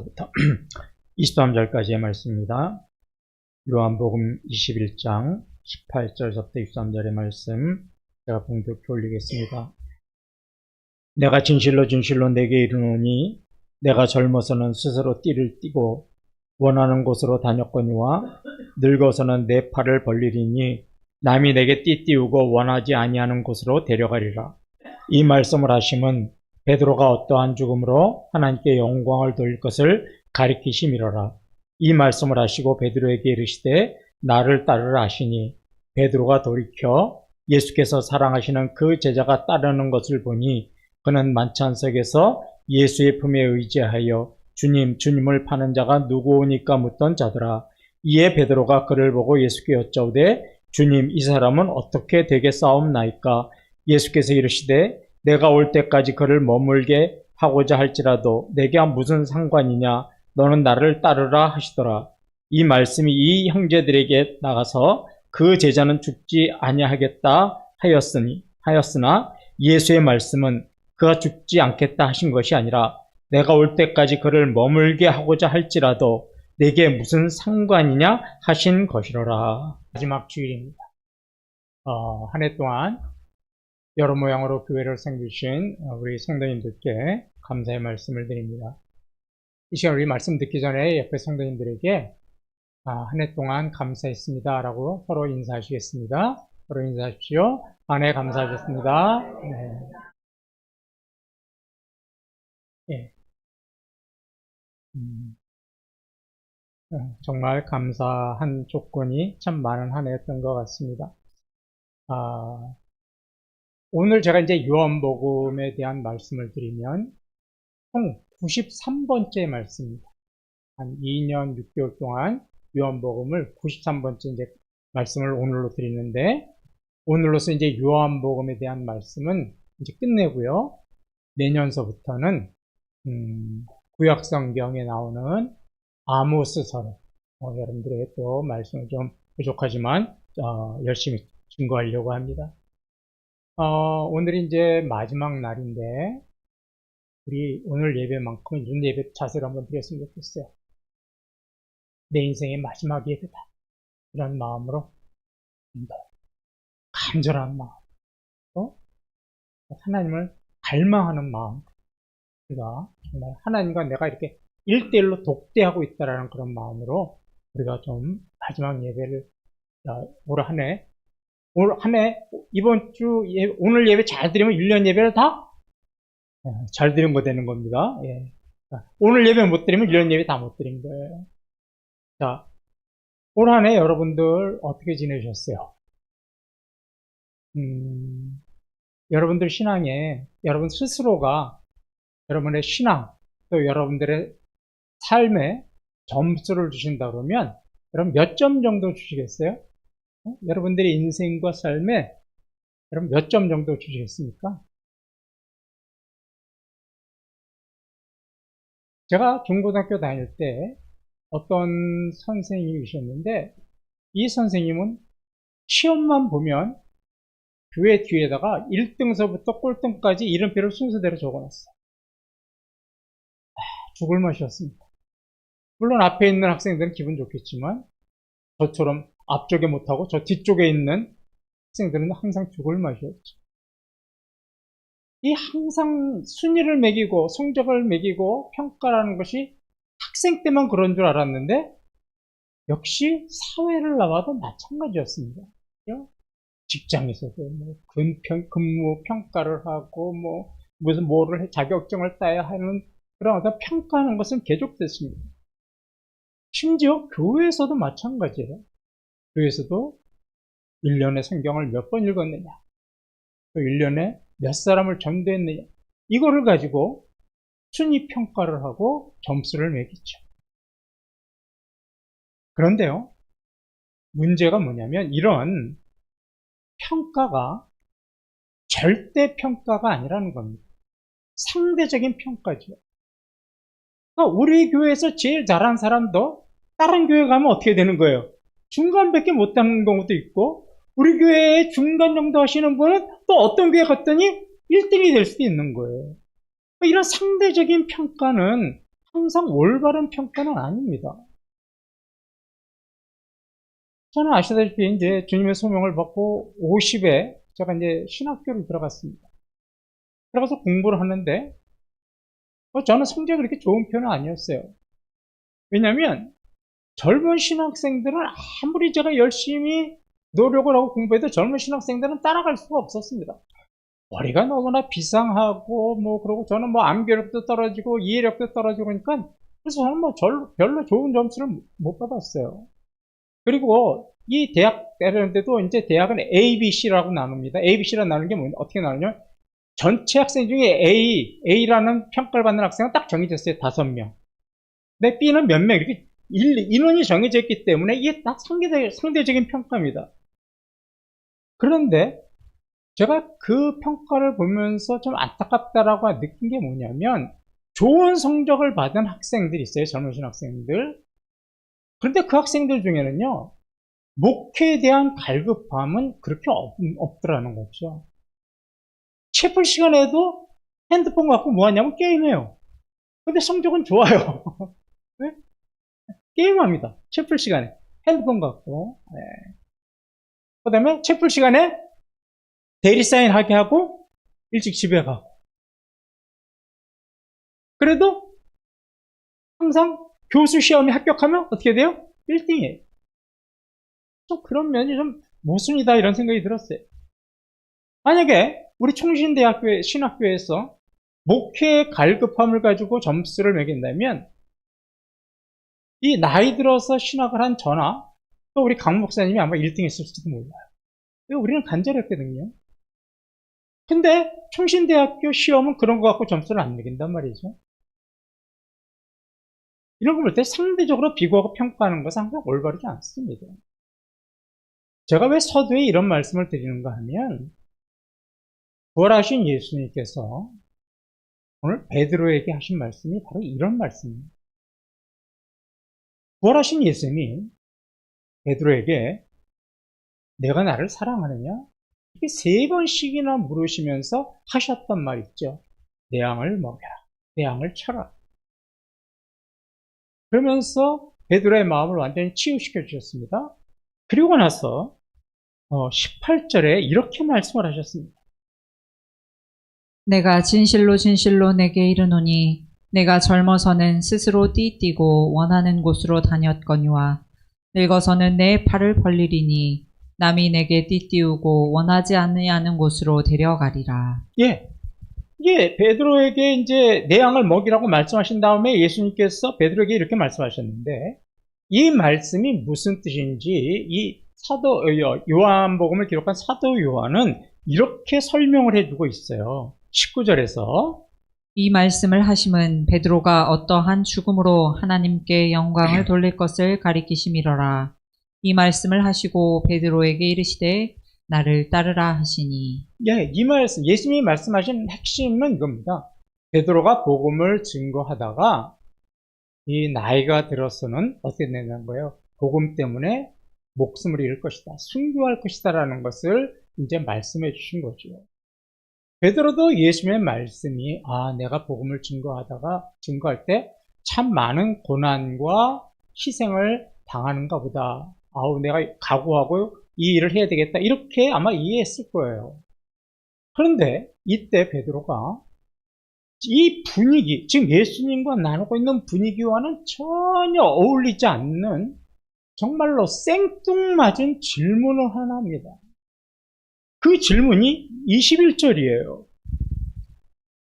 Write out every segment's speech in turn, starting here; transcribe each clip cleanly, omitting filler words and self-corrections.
부터 23절까지의 말씀입니다. 요한복음 21장 18절부터 23절의 말씀 제가 봉독해 올리겠습니다. 내가 진실로 진실로 내게 이르노니 내가 젊어서는 스스로 띠를 띠고 원하는 곳으로 다녔거니와 늙어서는 내 팔을 벌리리니 남이 내게 띠 띠우고 원하지 아니하는 곳으로 데려가리라. 이 말씀을 하심은 베드로가 어떠한 죽음으로 하나님께 영광을 돌릴 것을 가리키심이로라. 이 말씀을 하시고 베드로에게 이르시되 나를 따르라 하시니 베드로가 돌이켜 예수께서 사랑하시는 그 제자가 따르는 것을 보니 그는 만찬석에서 예수의 품에 의지하여 주님, 주님을 파는 자가 누구오니까 묻던 자더라. 이에 베드로가 그를 보고 예수께 여짜오되 주님, 이 사람은 어떻게 되겠사옵나이까? 예수께서 이르시되 내가 올 때까지 그를 머물게 하고자 할지라도 내게 무슨 상관이냐? 너는 나를 따르라 하시더라. 이 말씀이 이 형제들에게 나가서 그 제자는 죽지 아니하겠다 하였으나 예수의 말씀은 그가 죽지 않겠다 하신 것이 아니라 내가 올 때까지 그를 머물게 하고자 할지라도 내게 무슨 상관이냐 하신 것이로라. 마지막 주일입니다. 한 해 동안 여러 모양으로 교회를 섬기신 우리 성도님들께 감사의 말씀을 드립니다. 이 시간 우리 말씀 듣기 전에 옆에 성도님들에게 한 해 동안 감사했습니다 라고 서로 인사하시겠습니다. 서로 인사하십시오. 한 해 감사하셨습니다. 네. 정말 감사한 조건이 참 많은 한 해였던 것 같습니다. 오늘 제가 이제 요한복음에 대한 말씀을 드리면 총 93번째 말씀입니다. 한 2년 6개월 동안 요한복음을 93번째 이제 말씀을 오늘로 드리는데 오늘로서 이제 요한복음에 대한 말씀은 이제 끝내고요. 내년서부터는 구약성경에 나오는 아모스서 여러분들의 또 말씀은 좀 부족하지만 열심히 증거하려고 합니다. 오늘이 이제 마지막 날인데 우리 오늘 예배만큼은 이런 예배 자세를 한번 드렸으면 좋겠어요. 내 인생의 마지막 예배다. 이런 마음으로 간절한 마음, 하나님을 갈망하는 마음, 우리가 정말 하나님과 내가 이렇게 1대1로 독대하고 있다라는 그런 마음으로 우리가 좀 마지막 예배를 올 한 해 이번 주 오늘 예배 잘 드리면 1년 예배를 다 잘 드린 거 되는 겁니다. 예. 오늘 예배 못 드리면 1년 예배 다 못 드린 거예요. 자, 올 한 해 여러분들 어떻게 지내셨어요? 여러분들 신앙에 여러분 스스로가 여러분의 신앙 또 여러분들의 삶에 점수를 주신다 그러면 여러분 몇 점 정도 주시겠어요? 여러분들의 인생과 삶에 여러분 몇 점 정도 주시겠습니까? 제가 중고등학교 다닐 때 어떤 선생님이셨는데 이 선생님은 시험만 보면 교회 뒤에다가 1등서부터 꼴등까지 이름표를 순서대로 적어놨어요. 죽을 맛이었습니다. 물론 앞에 있는 학생들은 기분 좋겠지만 저처럼 앞쪽에 못하고 저 뒤쪽에 있는 학생들은 항상 죽을 맛이었죠. 이 항상 순위를 매기고 성적을 매기고 평가라는 것이 학생 때만 그런 줄 알았는데 역시 사회를 나와도 마찬가지였습니다. 직장에서도 뭐 근무 평가를 하고 뭐 무슨 뭐를 자격증을 따야 하는 그런 어떤 평가하는 것은 계속됐습니다. 심지어 교회에서도 마찬가지예요. 교회에서도 1년에 성경을 몇 번 읽었느냐, 또 1년에 몇 사람을 전도했느냐, 이거를 가지고 순위 평가를 하고 점수를 매기죠. 그런데요, 문제가 뭐냐면 이런 평가가 절대 평가가 아니라는 겁니다. 상대적인 평가죠. 그러니까 우리 교회에서 제일 잘한 사람도 다른 교회 가면 어떻게 되는 거예요? 중간밖에 못하는 경우도 있고 우리 교회에 중간 정도 하시는 분은 또 어떤 교회 갔더니 1등이 될 수도 있는 거예요. 이런 상대적인 평가는 항상 올바른 평가는 아닙니다. 저는 아시다시피 이제 주님의 소명을 받고 50에 제가 이제 신학교를 들어갔습니다. 들어가서 공부를 하는데 저는 성적이 그렇게 좋은 편은 아니었어요. 왜냐하면 젊은 신학생들은 아무리 제가 열심히 노력을 하고 공부해도 젊은 신학생들은 따라갈 수가 없었습니다. 머리가 너무나 비상하고 그러고 저는 암기력도 떨어지고 이해력도 떨어지고 그러니까 그래서 저는 별로 좋은 점수를 못 받았어요. 그리고 이 대학 때는데도 이제 대학은 A, B, C라고 나눕니다. A, B, C라고 나누는 게 어떻게 나누냐? 전체 학생 중에 A라는 평가를 받는 학생은 딱 정해졌어요. 5명. 근데 B는 몇 명, 이렇게 인원이 정해져 있기 때문에 이게 딱 상대적인 평가입니다. 그런데 제가 그 평가를 보면서 좀 안타깝다라고 느낀 게 뭐냐면 좋은 성적을 받은 학생들이 있어요. 젊으신 학생들. 그런데 그 학생들 중에는요. 목회에 대한 갈급함은 그렇게 없더라는 거죠. 채플 시간에도 핸드폰 갖고 뭐 하냐면 게임해요. 근데 성적은 좋아요. 네? 게임합니다. 채플 시간에. 핸드폰 갖고. 네. 그 다음에 채플 시간에 대리 사인 하게 하고 일찍 집에 가고. 그래도 항상 교수 시험에 합격하면 어떻게 돼요? 1등이에요. 좀 그런 면이 좀 모순이다 이런 생각이 들었어요. 만약에 우리 총신대학교의 신학교에서 목회의 갈급함을 가지고 점수를 매긴다면 이 나이 들어서 신학을 한 저나 또 우리 강 목사님이 아마 1등 했을지도 몰라요. 우리는 간절했거든요. 근데 총신대학교 시험은 그런 거 갖고 점수를 안 매긴단 말이죠. 이런 거 볼 때 상대적으로 비교하고 평가하는 것은 항상 올바르지 않습니다. 제가 왜 서두에 이런 말씀을 드리는가 하면 부활하신 예수님께서 오늘 베드로에게 하신 말씀이 바로 이런 말씀입니다. 부활하신 예수님이 베드로에게 내가 나를 사랑하느냐? 이게 3번씩이나 물으시면서 하셨단 말 있죠. 내 양을 먹여라. 내 양을 쳐라. 그러면서 베드로의 마음을 완전히 치유시켜 주셨습니다. 그리고 나서 18절에 이렇게 말씀을 하셨습니다. 내가 진실로 진실로 내게 이르노니 내가 젊어서는 스스로 띠뛰고 원하는 곳으로 다녔거니와 늙어서는 내 팔을 벌리리니 남이 내게 띠띠우고 원하지 아니하는 곳으로 데려가리라. 예. 이게 베드로에게 이제 내 양을 먹이라고 말씀하신 다음에 예수님께서 베드로에게 이렇게 말씀하셨는데 이 말씀이 무슨 뜻인지 이 사도 요한복음을 기록한 사도 요한은 이렇게 설명을 해주고 있어요. 19절에서 이 말씀을 하심은 베드로가 어떠한 죽음으로 하나님께 영광을 돌릴 것을 가리키심이로라. 이 말씀을 하시고 베드로에게 이르시되 나를 따르라 하시니. 예, 이 말씀 예수님이 말씀하신 핵심은 이겁니다. 베드로가 복음을 증거하다가 이 나이가 들어서는 어떻게 되는 거예요? 복음 때문에 목숨을 잃을 것이다. 순교할 것이다 라는 것을 이제 말씀해 주신 거죠. 베드로도 예수님의 말씀이 내가 복음을 증거할 때 참 많은 고난과 희생을 당하는가 보다. 내가 각오하고 이 일을 해야 되겠다. 이렇게 아마 이해했을 거예요. 그런데 이때 베드로가 이 분위기, 지금 예수님과 나누고 있는 분위기와는 전혀 어울리지 않는 정말로 생뚱맞은 질문을 하나 합니다. 그 질문이 21절이에요.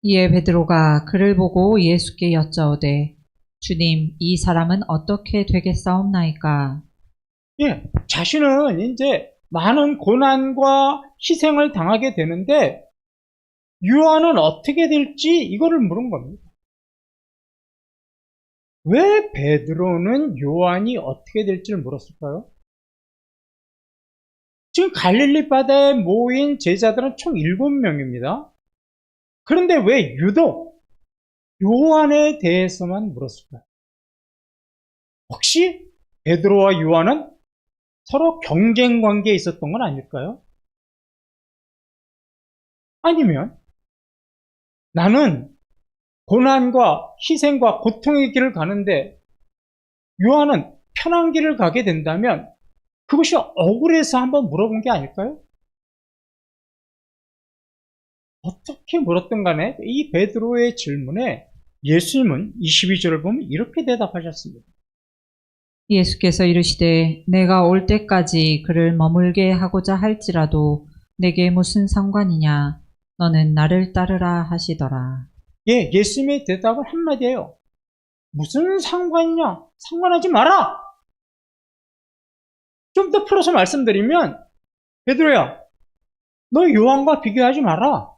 이에 베드로가 그를 보고 예수께 여짜오되 주님, 이 사람은 어떻게 되겠사옵나이까? 예, 자신은 이제 많은 고난과 희생을 당하게 되는데 요한은 어떻게 될지 이거를 물은 겁니다. 왜 베드로는 요한이 어떻게 될지를 물었을까요? 지금 갈릴리 바다에 모인 제자들은 총 7명입니다. 그런데 왜 유독 요한에 대해서만 물었을까요? 혹시 베드로와 요한은 서로 경쟁 관계에 있었던 건 아닐까요? 아니면 나는 고난과 희생과 고통의 길을 가는데 요한은 편한 길을 가게 된다면 그것이 억울해서 한번 물어본 게 아닐까요? 어떻게 물었든 간에 이 베드로의 질문에 예수님은 22절을 보면 이렇게 대답하셨습니다. 예수께서 이르시되 내가 올 때까지 그를 머물게 하고자 할지라도 내게 무슨 상관이냐 너는 나를 따르라 하시더라. 예, 예수님의 대답은 한마디예요. 무슨 상관이냐? 상관하지 마라! 좀 더 풀어서 말씀드리면 베드로야, 너 요한과 비교하지 마라.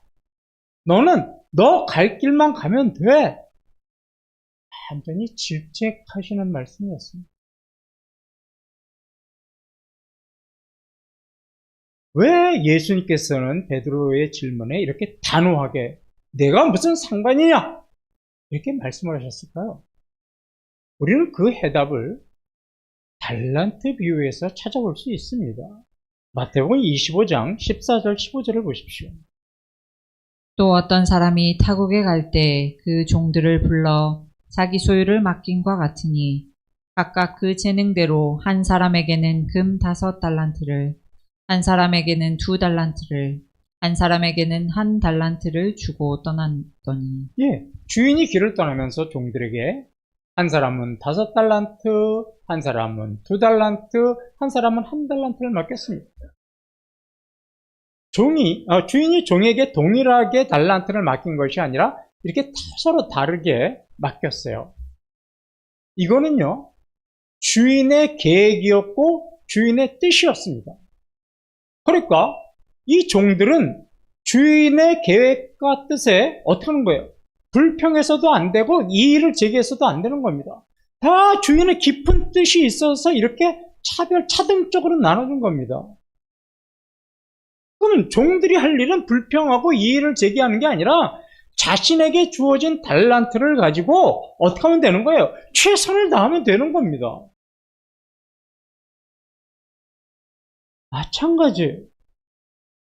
너는 너 갈 길만 가면 돼. 완전히 질책하시는 말씀이었습니다. 왜 예수님께서는 베드로의 질문에 이렇게 단호하게 내가 무슨 상관이냐? 이렇게 말씀을 하셨을까요? 우리는 그 해답을 달란트 비유에서 찾아볼 수 있습니다. 마태복음 25장 14절 15절을 보십시오. 또 어떤 사람이 타국에 갈 때 그 종들을 불러 자기 소유를 맡긴과 같으니 각각 그 재능대로 한 사람에게는 금 5달란트를 한 사람에게는 2달란트를 한 사람에게는 1달란트를 주고 떠났더니 예, 주인이 길을 떠나면서 종들에게 한 사람은 5달란트, 한 사람은 2달란트, 한 사람은 1달란트를 맡겼습니다. 주인이 종에게 동일하게 달란트를 맡긴 것이 아니라 이렇게 서로 다르게 맡겼어요. 이거는요, 주인의 계획이었고 주인의 뜻이었습니다. 그러니까 이 종들은 주인의 계획과 뜻에 어떻게 하는 거예요? 불평해서도 안 되고 이의를 제기해서도 안 되는 겁니다. 다 주인의 깊은 뜻이 있어서 이렇게 차등적으로 나눠준 겁니다. 그럼 종들이 할 일은 불평하고 이의를 제기하는 게 아니라 자신에게 주어진 달란트를 가지고 어떻게 하면 되는 거예요? 최선을 다하면 되는 겁니다. 마찬가지예요.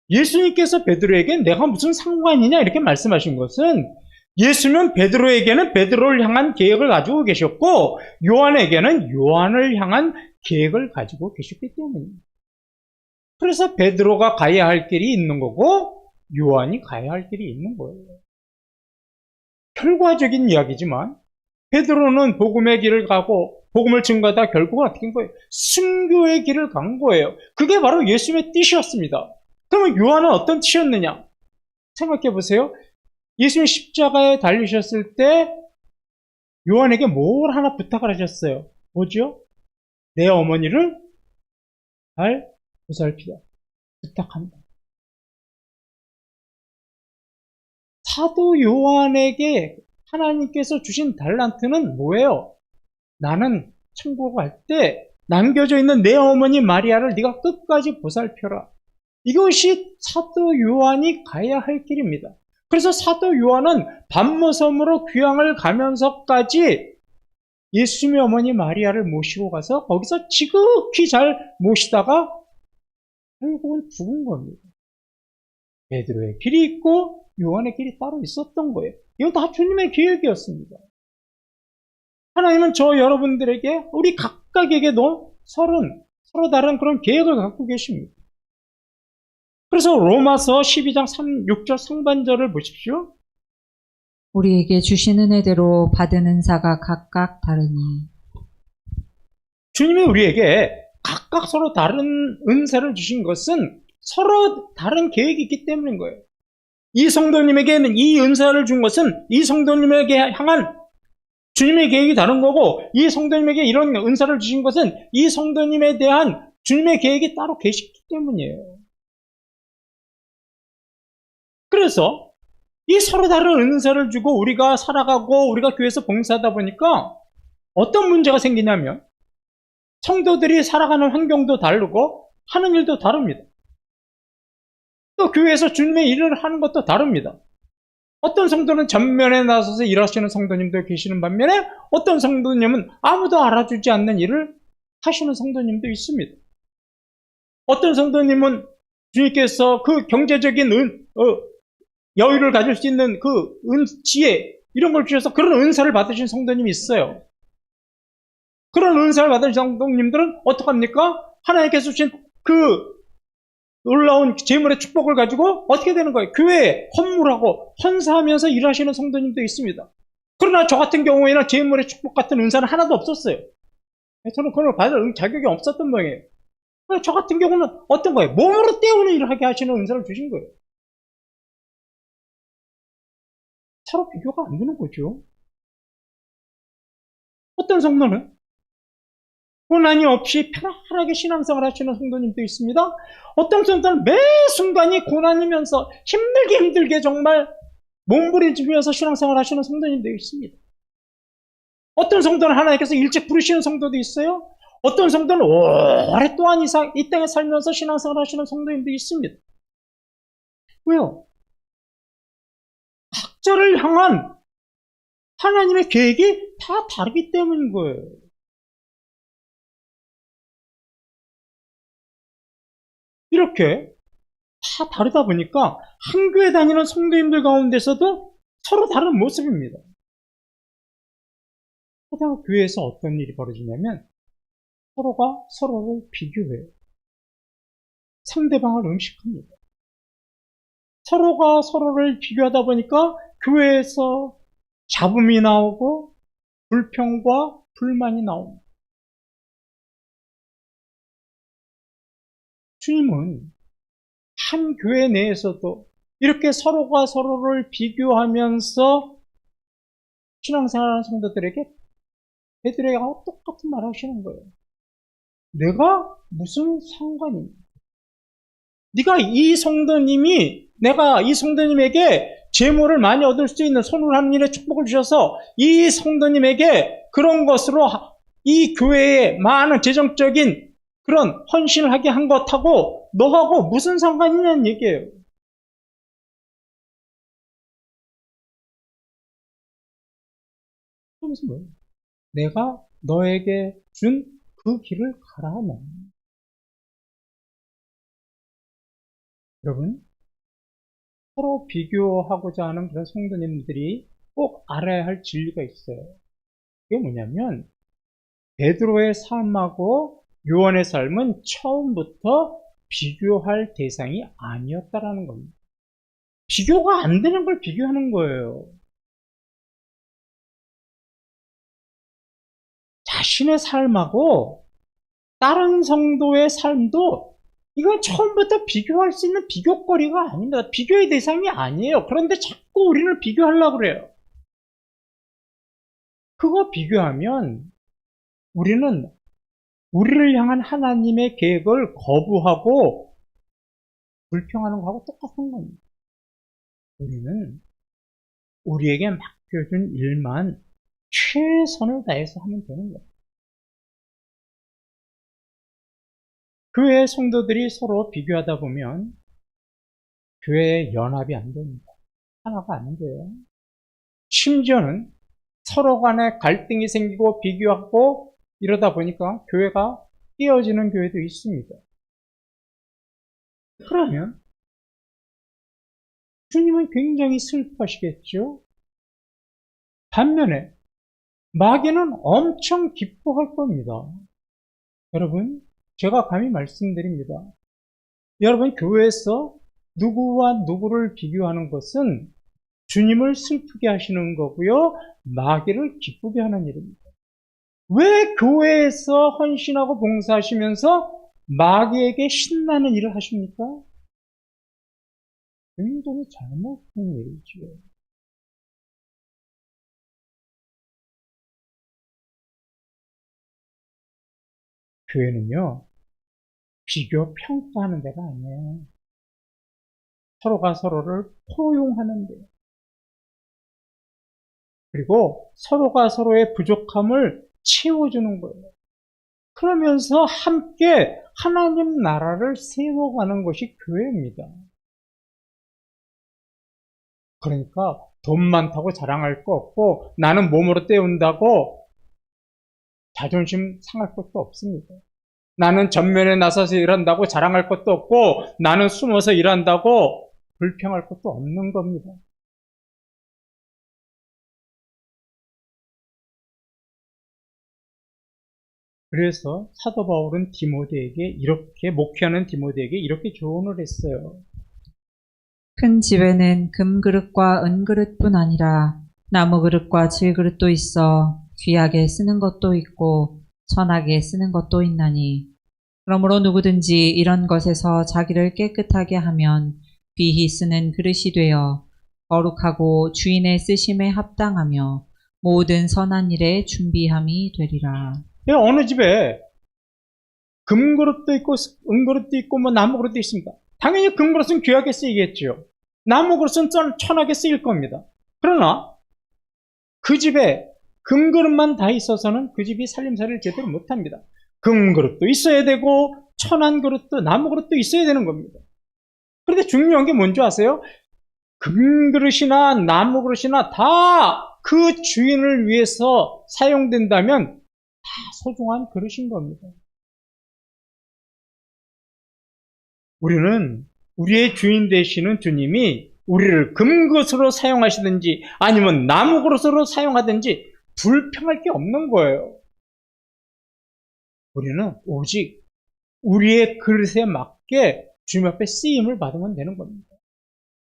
예수님께서 베드로에게 내가 무슨 상관이냐 이렇게 말씀하신 것은 예수는 베드로에게는 베드로를 향한 계획을 가지고 계셨고 요한에게는 요한을 향한 계획을 가지고 계셨기 때문입니다. 그래서 베드로가 가야 할 길이 있는 거고 요한이 가야 할 길이 있는 거예요. 결과적인 이야기지만 베드로는 복음의 길을 가고 복음을 증거하다 결국은 어떻게 된 거예요? 순교의 길을 간 거예요. 그게 바로 예수님의 뜻이었습니다. 그러면 요한은 어떤 뜻이었느냐? 생각해 보세요. 예수님이 십자가에 달리셨을 때 요한에게 뭘 하나 부탁을 하셨어요. 뭐죠? 내 어머니를 잘 보살피라. 부탁한다. 사도 요한에게 하나님께서 주신 달란트는 뭐예요? 나는 천국 갈 때 남겨져 있는 내 어머니 마리아를 네가 끝까지 보살펴라. 이것이 사도 요한이 가야 할 길입니다. 그래서 사도 요한은 밤모섬으로 귀향을 가면서까지 예수님의 어머니 마리아를 모시고 가서 거기서 지극히 잘 모시다가 결국은 죽은 겁니다. 베드로의 길이 있고 요한의 길이 따로 있었던 거예요. 이건 다 주님의 계획이었습니다. 하나님은 저 여러분들에게 우리 각각에게도 서로 다른 그런 계획을 갖고 계십니다. 그래서 로마서 12장 6절 상반절을 보십시오. 우리에게 주신 은혜대로 받은 은사가 각각 다르니 주님이 우리에게 각각 서로 다른 은사를 주신 것은 서로 다른 계획이 있기 때문인 거예요. 이 성도님에게는 이 은사를 준 것은 이 성도님에게 향한 주님의 계획이 다른 거고 이 성도님에게 이런 은사를 주신 것은 이 성도님에 대한 주님의 계획이 따로 계시기 때문이에요. 그래서 이 서로 다른 은사를 주고 우리가 살아가고 우리가 교회에서 봉사하다 보니까 어떤 문제가 생기냐면 성도들이 살아가는 환경도 다르고 하는 일도 다릅니다. 또 교회에서 주님의 일을 하는 것도 다릅니다. 어떤 성도는 전면에 나서서 일하시는 성도님도 계시는 반면에 어떤 성도님은 아무도 알아주지 않는 일을 하시는 성도님도 있습니다. 어떤 성도님은 주님께서 그 경제적인 여유를 가질 수 있는 그 지혜, 이런 걸 주셔서 그런 은사를 받으신 성도님이 있어요. 그런 은사를 받은 성도님들은 어떡합니까? 하나님께서 주신 그 놀라운 재물의 축복을 가지고 어떻게 되는 거예요? 교회에 헌물하고 헌사하면서 일하시는 성도님도 있습니다. 그러나 저 같은 경우에는 재물의 축복 같은 은사는 하나도 없었어요. 저는 그걸 받을 자격이 없었던 모양이에요. 저 같은 경우는 어떤 거예요? 몸으로 때우는 일을 하게 하시는 은사를 주신 거예요. 서로 비교가 안 되는 거죠. 어떤 성도는 고난이 없이 편안하게 신앙생활 하시는 성도님도 있습니다. 어떤 성도는 매 순간이 고난이면서 힘들게 정말 몸부림치면서 신앙생활 하시는 성도님도 있습니다. 어떤 성도는 하나님께서 일찍 부르시는 성도도 있어요. 어떤 성도는 오랫동안 이 땅에 살면서 신앙생활 하시는 성도님도 있습니다. 왜요? 각자를 향한 하나님의 계획이 다 다르기 때문인 거예요. 이렇게 다 다르다 보니까 한 교회 다니는 성도님들 가운데서도 서로 다른 모습입니다. 그러다가 교회에서 어떤 일이 벌어지냐면 서로가 서로를 비교해요. 상대방을 음식합니다. 서로가 서로를 비교하다 보니까 교회에서 잡음이 나오고 불평과 불만이 나옵니다. 주님은 한 교회 내에서도 이렇게 서로가 서로를 비교하면서 신앙생활하는 성도들에게 베드로가 똑같은 말을 하시는 거예요. 내가 무슨 상관이냐? 내가 이 성도님에게 재물을 많이 얻을 수 있는 손을 하는 일에 축복을 주셔서 이 성도님에게 그런 것으로 이 교회에 많은 재정적인 그런 헌신을 하게 한 것하고 너하고 무슨 상관이냐는 얘기예요. 그러면서 뭐예요? 내가 너에게 준 그 길을 가라는. 여러분, 서로 비교하고자 하는 그런 성도님들이 꼭 알아야 할 진리가 있어요. 그게 뭐냐면 베드로의 삶하고 요한의 삶은 처음부터 비교할 대상이 아니었다라는 겁니다. 비교가 안 되는 걸 비교하는 거예요. 자신의 삶하고 다른 성도의 삶도 이건 처음부터 비교할 수 있는 비교거리가 아닙니다. 비교의 대상이 아니에요. 그런데 자꾸 우리는 비교하려고 그래요. 그거 비교하면 우리는 우리를 향한 하나님의 계획을 거부하고 불평하는 거하고 똑같은 겁니다. 우리는 우리에게 맡겨준 일만 최선을 다해서 하면 되는 거예요. 교회 성도들이 서로 비교하다 보면 교회의 연합이 안 됩니다. 하나가 안 돼요. 심지어는 서로 간에 갈등이 생기고 비교하고 이러다 보니까 교회가 깨어지는 교회도 있습니다. 그러면 주님은 굉장히 슬퍼하시겠죠? 반면에 마귀는 엄청 기뻐할 겁니다. 여러분, 제가 감히 말씀드립니다. 여러분, 교회에서 누구와 누구를 비교하는 것은 주님을 슬프게 하시는 거고요. 마귀를 기쁘게 하는 일입니다. 왜 교회에서 헌신하고 봉사하시면서 마귀에게 신나는 일을 하십니까? 굉장히 잘못된 일이죠. 교회는요, 비교, 평가하는 데가 아니에요. 서로가 서로를 포용하는 데요. 그리고 서로가 서로의 부족함을 채워주는 거예요. 그러면서 함께 하나님 나라를 세워가는 것이 교회입니다. 그러니까 돈 많다고 자랑할 거 없고 나는 몸으로 때운다고 자존심 상할 것도 없습니다. 나는 전면에 나서서 일한다고 자랑할 것도 없고 나는 숨어서 일한다고 불평할 것도 없는 겁니다. 그래서 사도 바울은 디모데에게 이렇게 목회하는 디모데에게 이렇게 조언을 했어요. 큰 집에는 금그릇과 은그릇뿐 아니라 나무그릇과 질그릇도 있어 귀하게 쓰는 것도 있고 천하게 쓰는 것도 있나니 그러므로 누구든지 이런 것에서 자기를 깨끗하게 하면 귀히 쓰는 그릇이 되어 거룩하고 주인의 쓰심에 합당하며 모든 선한 일에 준비함이 되리라. 어느 집에 금그릇도 있고 은그릇도 있고 뭐 나무그릇도 있습니다. 당연히 금그릇은 귀하게 쓰이겠죠. 나무그릇은 천하게 쓰일 겁니다. 그러나 그 집에 금그릇만 다 있어서는 그 집이 살림살이를 제대로 못합니다. 금그릇도 있어야 되고 천한 그릇도 나무그릇도 있어야 되는 겁니다. 그런데 중요한 게 뭔지 아세요? 금그릇이나 나무그릇이나 다 그 주인을 위해서 사용된다면 다 소중한 그릇인 겁니다. 우리는 우리의 주인 되시는 주님이 우리를 금그릇으로 사용하시든지 아니면 나무그릇으로 사용하든지 불평할 게 없는 거예요. 우리는 오직 우리의 그릇에 맞게 주님 앞에 쓰임을 받으면 되는 겁니다.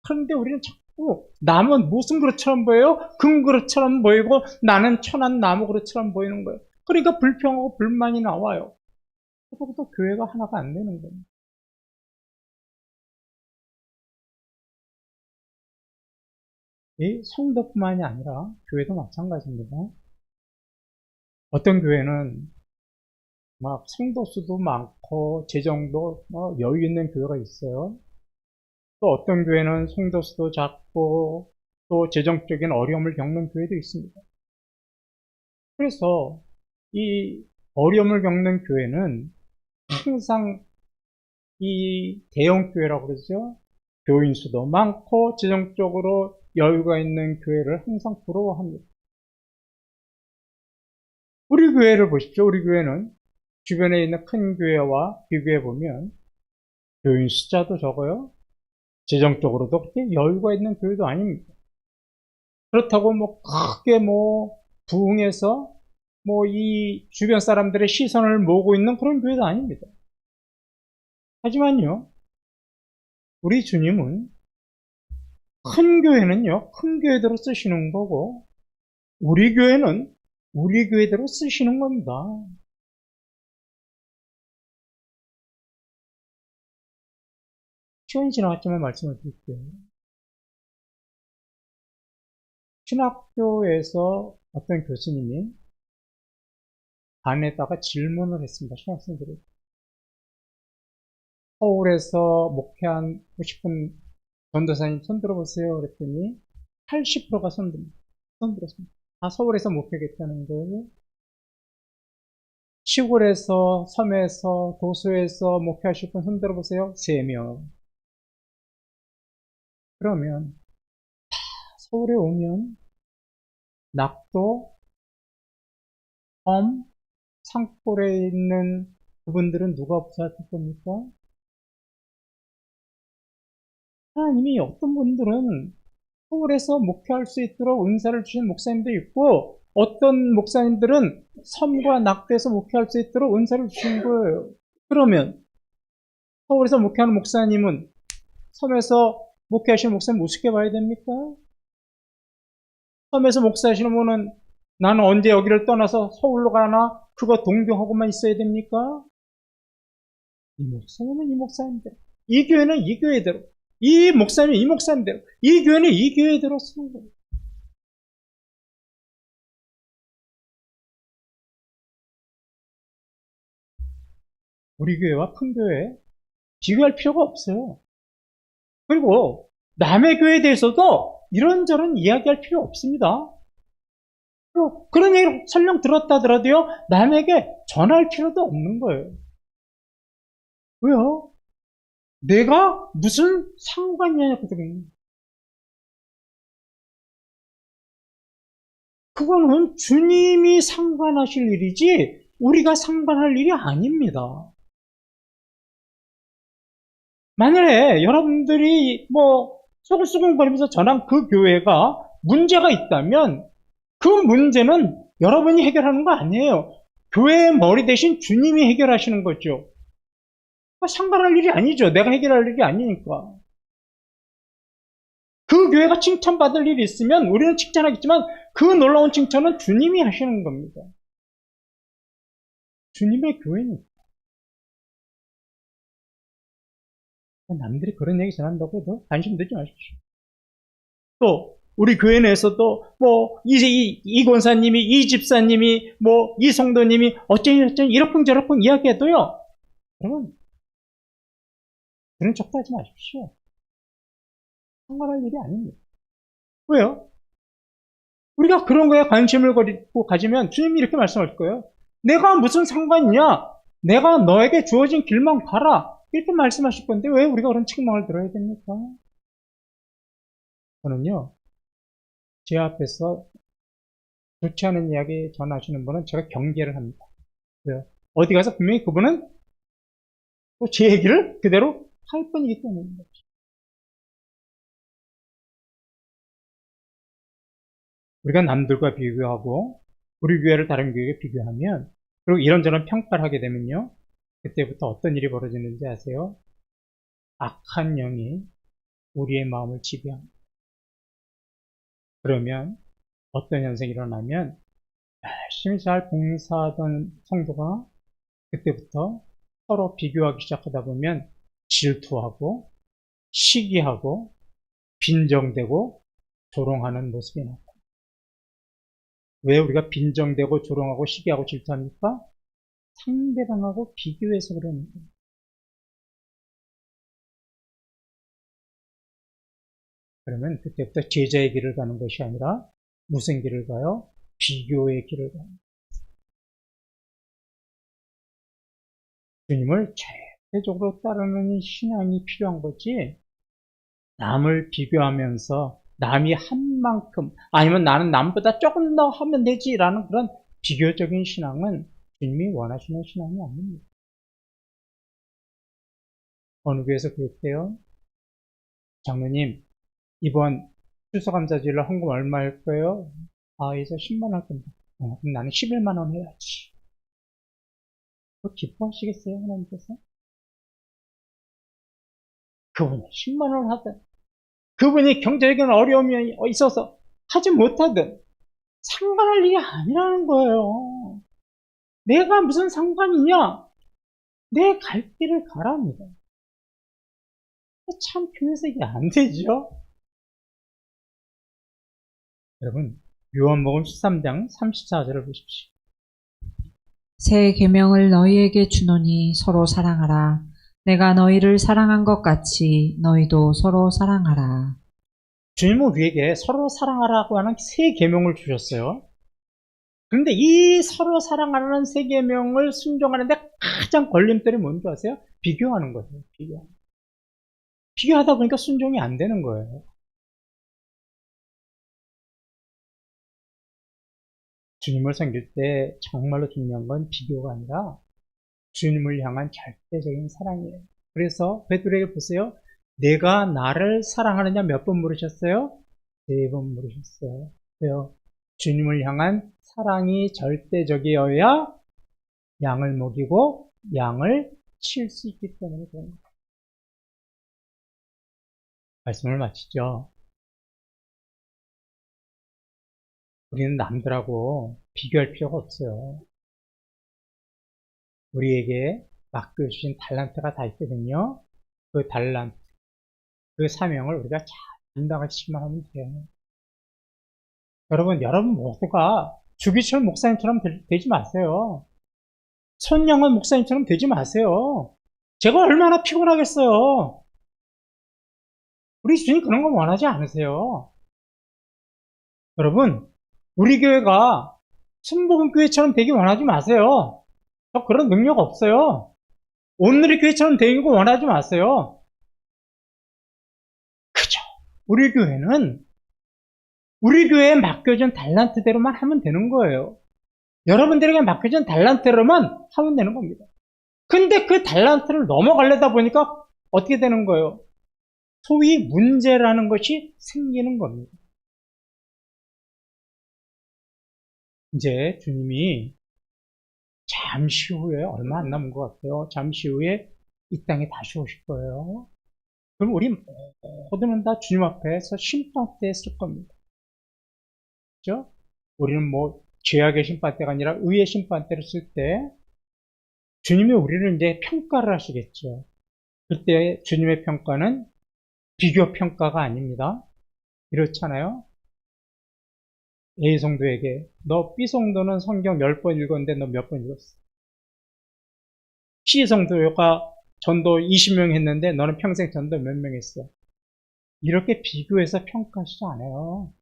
그런데 우리는 자꾸 남은 무슨 그릇처럼 보여요? 금그릇처럼 보이고 나는 천한 나무그릇처럼 보이는 거예요. 그러니까 불평하고 불만이 나와요. 그러고도 교회가 하나가 안 되는 거예요. 이 성도뿐만이 아니라 교회도 마찬가지입니다. 어떤 교회는 막 성도 수도 많고 재정도 여유 있는 교회가 있어요. 또 어떤 교회는 성도 수도 작고 또 재정적인 어려움을 겪는 교회도 있습니다. 그래서 이 어려움을 겪는 교회는 항상 이 대형 교회라고 그러죠. 교인 수도 많고 재정적으로 여유가 있는 교회를 항상 부러워합니다. 우리 교회를 보십시오. 우리 교회는 주변에 있는 큰 교회와 비교해 보면 교인 숫자도 적어요. 재정적으로도 그렇게 여유가 있는 교회도 아닙니다. 그렇다고 크게 부흥해서 이 주변 사람들의 시선을 모으고 있는 그런 교회도 아닙니다. 하지만요, 우리 주님은 큰 교회는요, 큰 교회대로 쓰시는 거고, 우리 교회는 우리 교회대로 쓰시는 겁니다. 시간이 지나갔지만 말씀을 드릴게요. 신학교에서 어떤 교수님이 반에다가 질문을 했습니다. 신학생들이. 서울에서 목회하고 싶은 전도사님 손 들어보세요. 그랬더니 80%가 손 들었습니다. 다 서울에서 목회하겠다는 거예요. 시골에서, 섬에서, 도서에서 목회하실 분 손 들어보세요. 3명. 그러면 서울에 오면 낙도, 섬, 산골에 있는 그분들은 누가 보살필 겁니까? 하나님이 어떤 분들은 서울에서 목회할 수 있도록 은사를 주신 목사님도 있고 어떤 목사님들은 섬과 낙도에서 목회할 수 있도록 은사를 주신 거예요. 그러면 서울에서 목회하는 목사님은 섬에서 목회하시는 목사님 우습게 봐야 됩니까? 섬에서 목사하시는 분은 나는 언제 여기를 떠나서 서울로 가나 그거 동경하고만 있어야 됩니까? 이 목사님은 이 목사님대로, 이 교회는 이 교회대로, 이 목사님은 이 목사님대로, 이 교회는 이 교회대로 쓰는 거예요. 우리 교회와 큰 교회 비교할 필요가 없어요. 그리고 남의 교회에 대해서도 이런저런 이야기할 필요 없습니다. 그런 얘기를 설령 들었다 하더라도요, 남에게 전할 필요도 없는 거예요. 왜요? 내가 무슨 상관이냐거든요. 그거는 주님이 상관하실 일이지 우리가 상관할 일이 아닙니다. 만약에 여러분들이 소글소글거리면서 전한 그 교회가 문제가 있다면 그 문제는 여러분이 해결하는 거 아니에요. 교회의 머리 대신 주님이 해결하시는 거죠. 상관할 일이 아니죠. 내가 해결할 일이 아니니까. 그 교회가 칭찬받을 일이 있으면 우리는 칭찬하겠지만 그 놀라운 칭찬은 주님이 하시는 겁니다. 주님의 교회니까. 남들이 그런 얘기 전한다고 해도 관심 들지 마십시오. 또 우리 교회 내에서도 뭐 이 권사님이, 이 집사님이, 뭐 이 성도님이 어쩌니 이러쿵저러쿵 이야기해도요. 여러분 그런 척도 하지 마십시오. 상관할 일이 아닙니다. 왜요? 우리가 그런 거에 관심을 가지면 주님이 이렇게 말씀하실 거예요. 내가 무슨 상관이냐? 내가 너에게 주어진 길만 가라. 이렇게 말씀하실 건데 왜 우리가 그런 책망을 들어야 됩니까? 저는요. 제 앞에서 좋지 않은 이야기 전하시는 분은 제가 경계를 합니다. 왜요? 어디 가서 분명히 그분은 또 제 얘기를 그대로 할 뿐이기 때문입니다. 우리가 남들과 비교하고 우리 교회를 다른 교회에 비교하면 그리고 이런저런 평가를 하게 되면요. 그때부터 어떤 일이 벌어지는지 아세요? 악한 영이 우리의 마음을 지배합니다. 그러면 어떤 현상이 일어나면 열심히 잘 봉사하던 성도가 그때부터 서로 비교하기 시작하다 보면 질투하고 시기하고 빈정대고 조롱하는 모습이 나타납니다. 왜 우리가 빈정대고 조롱하고 시기하고 질투합니까? 상대방하고 비교해서 그러는 거예요. 그러면 그때부터 제자의 길을 가는 것이 아니라 무슨 길을 가요? 비교의 길을 가요. 주님을 절대적으로 따르는 신앙이 필요한 거지, 남을 비교하면서 남이 한 만큼 아니면 나는 남보다 조금 더 하면 되지라는 그런 비교적인 신앙은 주님이 원하시는 신앙이 아닙니다. 어느 교회에서 그랬대요. 장로님, 이번 추수감사절로 헌금 얼마 할 거예요? 이제 10만 원 할 겁니다. 그럼 나는 11만 원 해야지. 기뻐하시겠어요, 하나님께서? 그분이 10만 원 하든, 그분이 경제적인 어려움이 있어서 하지 못하든 상관할 일이 아니라는 거예요. 내가 무슨 상관이냐? 내 갈 길을 가랍니다. 참 교회에서 이게 안 되죠? 여러분, 요한복음 13장 34절을 보십시오. 새 계명을 너희에게 주노니 서로 사랑하라. 내가 너희를 사랑한 것 같이 너희도 서로 사랑하라. 주님은 우리에게 서로 사랑하라고 하는 새 계명을 주셨어요. 그런데 이 서로 사랑하라는 새 계명을 순종하는데 가장 걸림돌이 뭔지 아세요? 비교하는 거예요. 비교하다 보니까 순종이 안 되는 거예요. 주님을 섬길 때 정말로 중요한 건 비교가 아니라 주님을 향한 절대적인 사랑이에요. 그래서 베드로에게 보세요. 내가 나를 사랑하느냐 몇 번 물으셨어요? 3번 물으셨어요. 왜요? 주님을 향한 사랑이 절대적이어야 양을 먹이고 양을 칠 수 있기 때문에 그런 거예요. 말씀을 마치죠. 우리는 남들하고 비교할 필요가 없어요. 우리에게 맡겨주신 달란트가 다 있거든요. 그 달란트, 그 사명을 우리가 잘 감당하시기만 하면 돼요. 여러분 모두가 주기철 목사님처럼 되지 마세요. 손양원 목사님처럼 되지 마세요. 제가 얼마나 피곤하겠어요. 우리 주님 그런 거 원하지 않으세요. 여러분, 우리 교회가 순복음교회처럼 되기 원하지 마세요. 저 그런 능력 없어요. 오늘의 교회처럼 되기 원하지 마세요. 그죠? 우리 교회는 우리 교회에 맡겨진 달란트대로만 하면 되는 거예요. 여러분들에게 맡겨진 달란트대로만 하면 되는 겁니다. 근데 그 달란트를 넘어가려다 보니까 어떻게 되는 거예요? 소위 문제라는 것이 생기는 겁니다. 이제 주님이 잠시 후에, 얼마 안 남은 것 같아요. 잠시 후에 이 땅에 다시 오실 거예요. 그럼 우리 모두는 다 주님 앞에서 심판대에 쓸 겁니다. 그죠? 우리는 뭐 죄악의 심판대가 아니라 의의 심판대를 쓸 때 주님이 우리를 이제 평가를 하시겠죠. 그때 주님의 평가는 비교 평가가 아닙니다. 이렇잖아요. A 성도에게 너 B 성도는 성경 10번 읽었는데 너 몇 번 읽었어? C 성도가 전도 20명 했는데 너는 평생 전도 몇 명 했어? 이렇게 비교해서 평가하시지 않아요.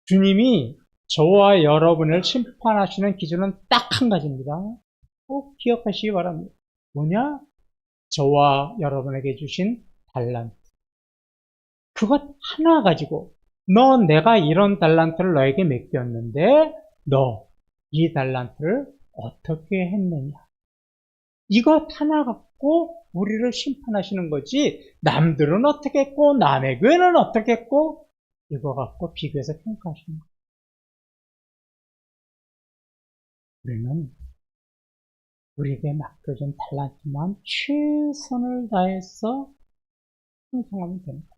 주님이 저와 여러분을 심판하시는 기준은 딱 한 가지입니다. 꼭 기억하시기 바랍니다. 뭐냐? 저와 여러분에게 주신 달란트. 그것 하나 가지고 내가 이런 달란트를 너에게 맡겼는데 너 이 달란트를 어떻게 했느냐. 이것 하나 갖고 우리를 심판하시는 거지 남들은 어떻게 했고 남의 교회는 어떻게 했고 이거 갖고 비교해서 평가하시는 거예요. 우리는 우리에게 맡겨진 달란트만 최선을 다해서 충성하면 됩니다.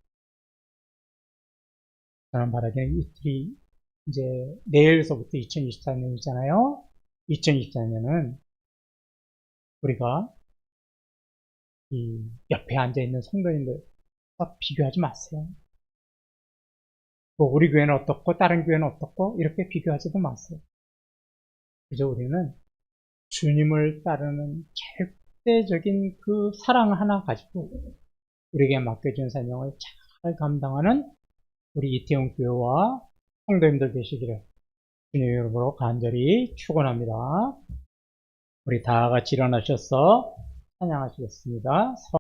저는 바라기는 이틀이 이제 내일서부터 2024년이잖아요. 2024년은 우리가 이 옆에 앉아있는 성도님들과 비교하지 마세요. 뭐 우리 교회는 어떻고 다른 교회는 어떻고 이렇게 비교하지도 마세요. 그저 우리는 주님을 따르는 절대적인 그 사랑 하나 가지고 우리에게 맡겨진 사명을 잘 감당하는 우리 이태원 교회와 성도님들 되시기를 주님의 이름으로 간절히 축원합니다. 우리 다 같이 일어나셔서 찬양하시겠습니다.